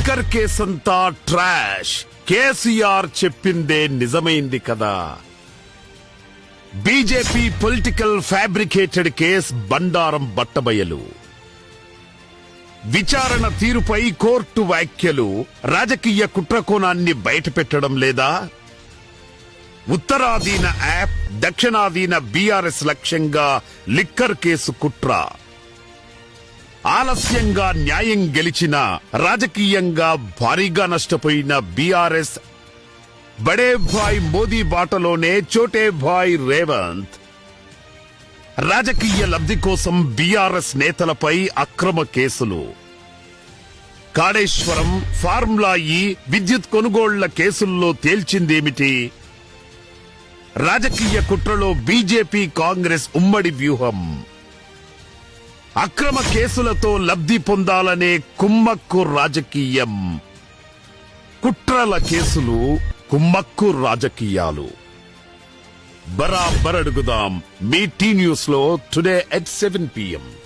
Liquor కేసంతా trash. KCR చెప్పిందే నిజమైంది కదా. బీజేపీ పొలిటికల్ ఫ్యాబ్రికేటెడ్ కేస్ బండారం బట్టబయలు. విచారణ తీరుపై కోర్టు వ్యాఖ్యలు రాజకీయ కుట్రకోణాన్ని బయటపెట్టడం లేదా? ఉత్తరాధీన యాప్, దక్షిణాధీన బీఆర్ఎస్ లక్ష్యంగా లిక్కర్ కేసు కుట్ర. ఆలస్యంగా న్యాయం గెలిచిన, రాజకీయంగా భారీగా నష్టపోయిన బీఆర్ఎస్ బడే భాయ్ మోదీ బాటలోనే చోటే భాయ్ రేవంత్. రాజకీయ లబ్ధి కోసం బీఆర్ఎస్ నేతలపై అక్రమ కేసులు. కాళేశ్వరం, ఫార్ములా ఈ, విద్యుత్ కొనుగోళ్ల కేసుల్లో తేల్చిందేమిటి? రాజకీయ కుట్రలో బీజేపీ కాంగ్రెస్ ఉమ్మడి వ్యూహం. అక్రమ కేసులతో లబ్ధి పొందాలనే కుమ్మక్కు రాజకీయం. కుట్రల కేసులు, కుమ్మక్కు రాజకీయాలు. బరాబర్ అడుగుదాం. మీ టీ న్యూస్ లో టుడే at 7 PM.